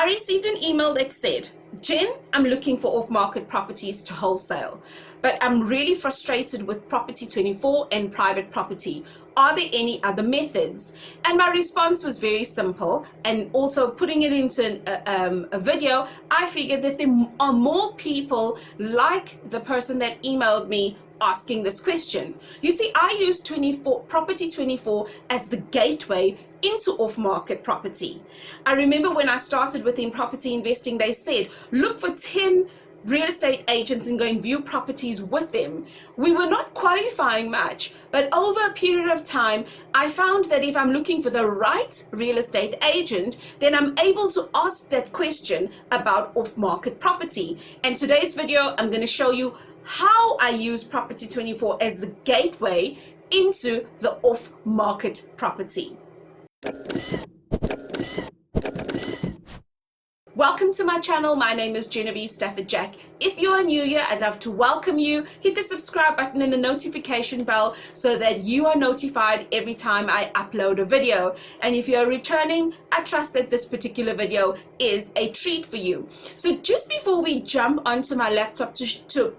I received an email that said, Jen, I'm looking for off-market properties to wholesale, but I'm really frustrated with Property 24 and private property. Are there any other methods? And my response was very simple, and also putting it into a video, I figured that there are more people like the person that emailed me asking this question. You see, I use Property 24 as the gateway into off-market property. I remember when I started within property investing, they said, look for 10 real estate agents and go and view properties with them. We were not qualifying much, but over a period of time, I found that if I'm looking for the right real estate agent, then I'm able to ask that question about off-market property. And today's video, I'm going to show you how I use Property 24 as the gateway into the off-market property. Welcome to my channel. My name is Genevieve Stafford-Jack. If you are new here, I'd love to welcome you. Hit the subscribe button and the notification bell so that you are notified every time I upload a video. And if you're returning, I trust that this particular video is a treat for you. So just before we jump onto my laptop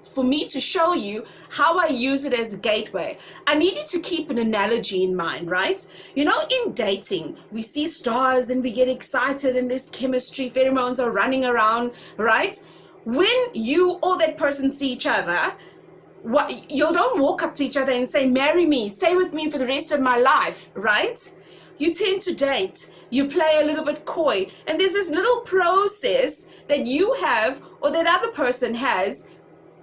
for me to show you how I use it as a gateway, I needed to keep an analogy in mind, right? You know, in dating, we see stars and we get excited and there's chemistry, pheromones are running around, right? When you or that person see each other, you don't walk up to each other and say, marry me, stay with me for the rest of my life, right? You tend to date, you play a little bit coy, and there's this little process that you have or that other person has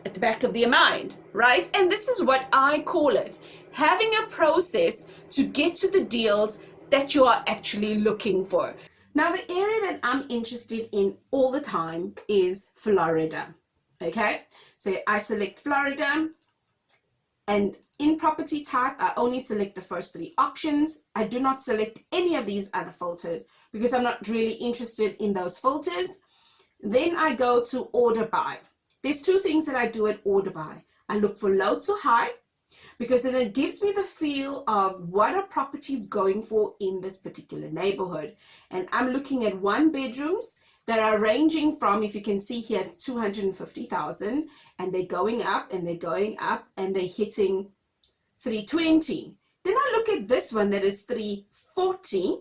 at the back of their mind, right? And this is what I call it, having a process to get to the deals that you are actually looking for. Now, the area that I'm interested in all the time is Florida, okay? So I select Florida, and in property type, I only select the first 3 options. I do not select any of these other filters because I'm not really interested in those filters. Then I go to order by. There's 2 things that I do at order by. I look for low to high, because then it gives me the feel of what are properties going for in this particular neighborhood. And I'm looking at 1 bedrooms that are ranging from, if you can see here, 250,000, and they're going up and they're going up and they're hitting 320. Then I look at this one that is 340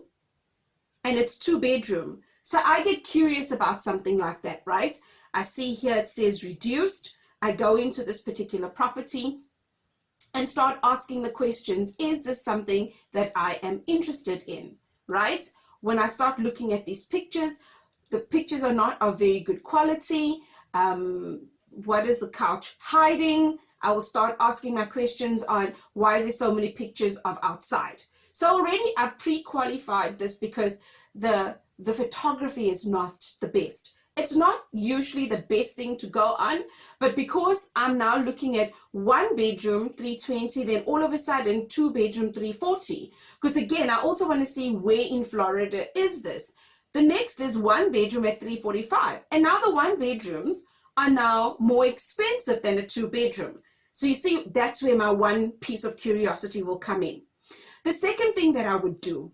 and it's 2 bedroom. So I get curious about something like that, right? I see here it says reduced. I go into this particular property and start asking the questions, is this something that I am interested in, right? When I start looking at these pictures, the pictures are not of very good quality. What is the couch hiding? I will start asking my questions on why is there so many pictures of outside? So already I've pre-qualified this because the photography is not the best. It's not usually the best thing to go on, but because I'm now looking at 1 bedroom 320, then all of a sudden 2 bedroom 340. Because again, I also want to see where in Florida is this. The next is 1 bedroom at 345. And now the 1 bedrooms are now more expensive than a 2 bedroom. So you see, that's where my one piece of curiosity will come in. The second thing that I would do,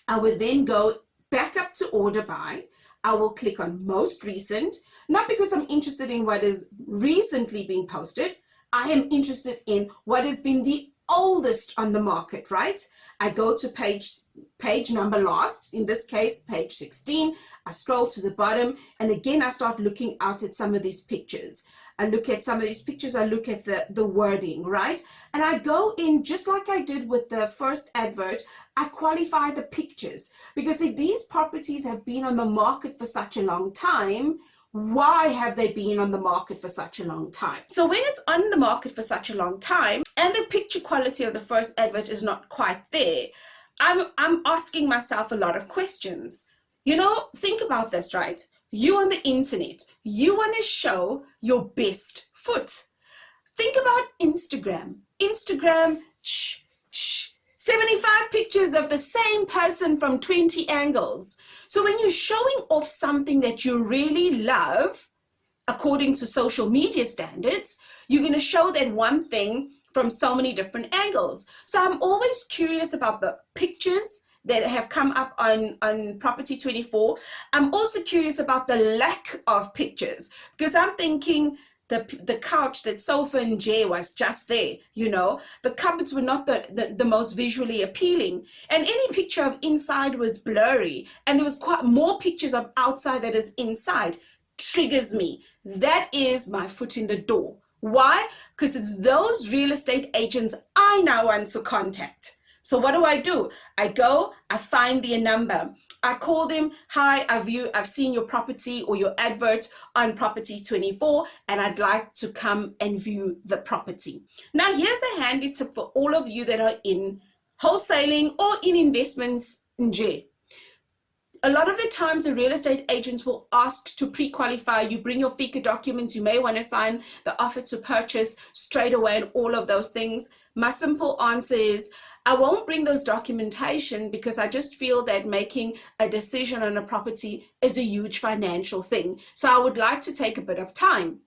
I would then go back up to order by. I will click on most recent, not because I'm interested in what is recently being posted. I am interested in what has been the oldest on the market, right? I go to page number last, in this case, page 16. I scroll to the bottom, and again, I start looking out at some of these pictures. I look at some of these pictures, I look at the wording, right? And I go in, just like I did with the first advert, I qualify the pictures. Because if these properties have been on the market for such a long time, why have they been on the market for such a long time? So when it's on the market for such a long time, and the picture quality of the first advert is not quite there, I'm asking myself a lot of questions. You know, think about this, right? You on the internet, you want to show your best foot. Think about Instagram. Instagram, 75 pictures of the same person from 20 angles. So when you're showing off something that you really love, according to social media standards, you're going to show that one thing from so many different angles. So I'm always curious about the pictures that have come up on Property 24. I'm also curious about the lack of pictures, because I'm thinking the couch, that sofa and chair was just there, you know. The cupboards were not the most visually appealing, and any picture of inside was blurry, and there was quite more pictures of outside that is inside. Triggers me. That is my foot in the door. Why? Because it's those real estate agents I now want to contact. So what do? I go, I find their number. I call them, hi, I've seen your property or your advert on Property 24, and I'd like to come and view the property. Now, here's a handy tip for all of you that are in wholesaling or in investments in J. A lot of the times, the real estate agents will ask to pre-qualify. You bring your FICA documents. You may want to sign the offer to purchase straight away and all of those things. My simple answer is, I won't bring those documentation because I just feel that making a decision on a property is a huge financial thing. So I would like to take a bit of time.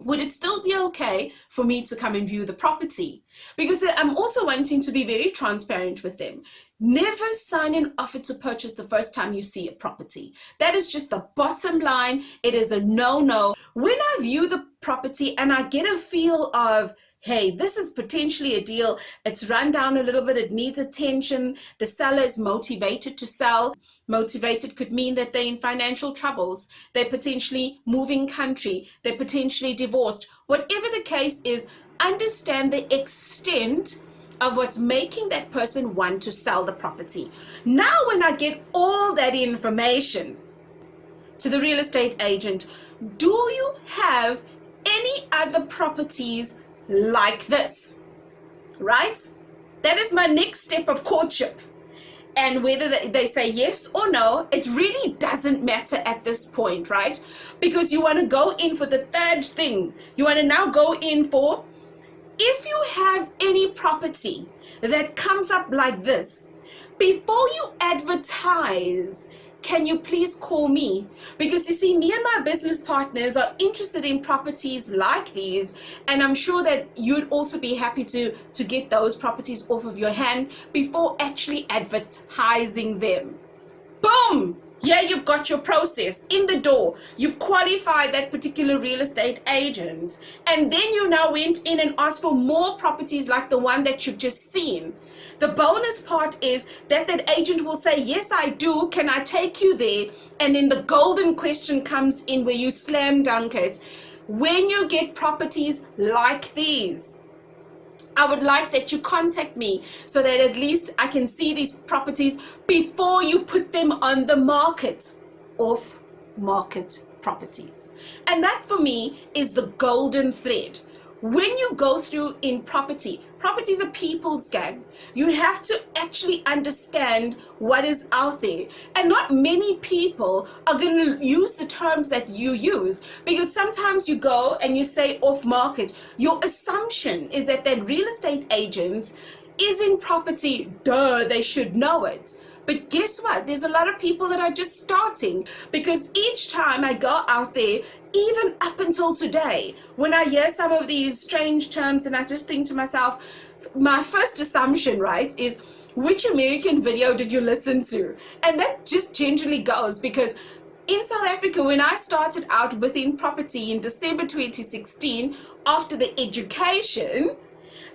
Would it still be okay for me to come and view the property? Because I'm also wanting to be very transparent with them. Never sign an offer to purchase the first time you see a property. That is just the bottom line. It is a no-no. When I view the property and I get a feel of, hey, this is potentially a deal, it's run down a little bit, it needs attention, the seller is motivated to sell. Motivated could mean that they're in financial troubles, they're potentially moving country, they're potentially divorced. Whatever the case is, understand the extent of what's making that person want to sell the property. Now, when I get all that information to the real estate agent, do you have any other properties like this? Right? That is my next step of courtship. And whether they say yes or no, it really doesn't matter at this point, right? Because you want to go in for the third thing. You want to now go in for, if you have any property that comes up like this, before you advertise, can you please call me? Because you see, me and my business partners are interested in properties like these, and I'm sure that you'd also be happy to get those properties off of your hand before actually advertising them. Boom! Yeah, you've got your process in the door. You've qualified that particular real estate agent, and then you now went in and asked for more properties like the one that you've just seen. The bonus part is that agent will say, yes, I do. Can I take you there? And then the golden question comes in where you slam dunk it. When you get properties like these, I would like that you contact me so that at least I can see these properties before you put them on the market. Off market properties. And that for me is the golden thread. When you go through in property is a people's game. You have to actually understand what is out there. And not many people are going to use the terms that you use, because sometimes you go and you say off market. Your assumption is that real estate agent is in property. Duh, they should know it. But guess what? There's a lot of people that are just starting, because each time I go out there, even up until today, when I hear some of these strange terms, and I just think to myself, my first assumption, right, is which American video did you listen to? And that just generally goes, because in South Africa, when I started out within property in December 2016, after the education,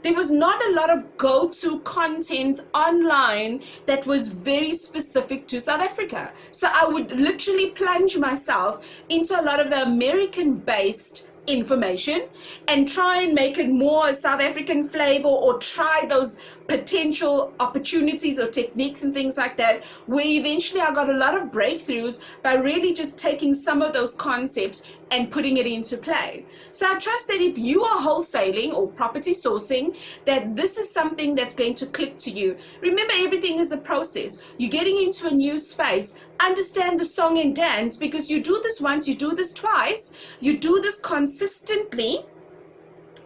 there was not a lot of go-to content online that was very specific to South Africa. So I would literally plunge myself into a lot of the American-based information and try and make it more South African flavor, or try those potential opportunities or techniques and things like that, where eventually I got a lot of breakthroughs by really just taking some of those concepts and putting it into play. So I trust that if you are wholesaling or property sourcing, that this is something that's going to click to you. Remember, everything is a process. You're getting into a new space. Understand the song and dance, because you do this once, you do this twice, you do this consistently,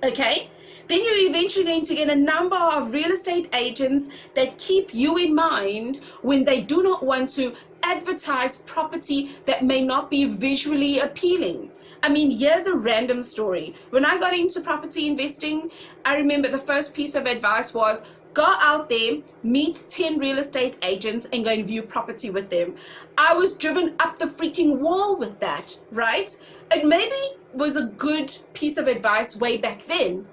okay? Then you're eventually going to get a number of real estate agents that keep you in mind when they do not want to advertise property that may not be visually appealing. I mean, here's a random story. When I got into property investing, I remember the first piece of advice was, go out there, meet 10 real estate agents and go and view property with them. I was driven up the freaking wall with that, right? It maybe was a good piece of advice way back then,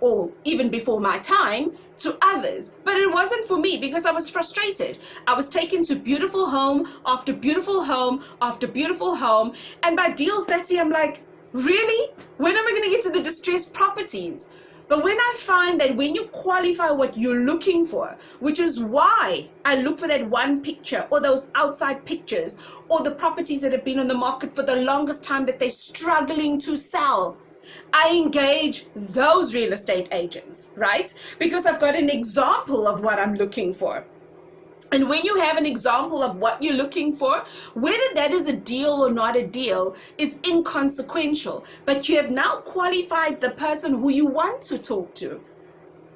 or even before my time, to others, but it wasn't for me because I was frustrated. I was taken to beautiful home after beautiful home after beautiful home, and by deal 30 I'm like, really? When am I going to get to the distressed properties? But when I find that when you qualify what you're looking for, which is why I look for that one picture or those outside pictures or the properties that have been on the market for the longest time that they're struggling to sell, I engage those real estate agents, right? Because I've got an example of what I'm looking for. And when you have an example of what you're looking for, whether that is a deal or not a deal is inconsequential. But you have now qualified the person who you want to talk to.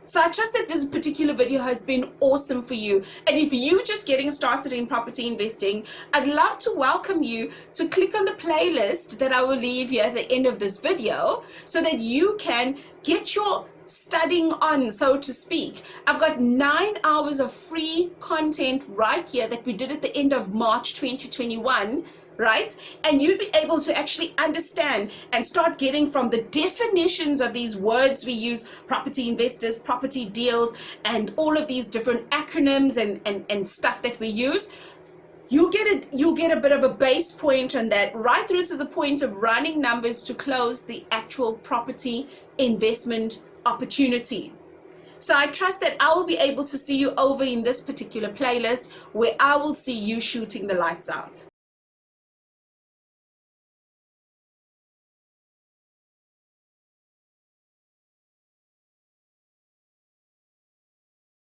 So I trust that this particular video has been awesome for you. And if you're just getting started in property investing, I'd love to welcome you to click on the playlist that I will leave here at the end of this video so that you can get your studying on, so to speak. I've got 9 hours of free content right here that we did at the end of March 2021, right? And you'd be able to actually understand and start getting from the definitions of these words we use, property investors, property deals, and all of these different acronyms and stuff that we use. You'll get a bit of a base point on that, right through to the point of running numbers to close the actual property investment opportunity. So I trust that I will be able to see you over in this particular playlist where I will see you shooting the lights out.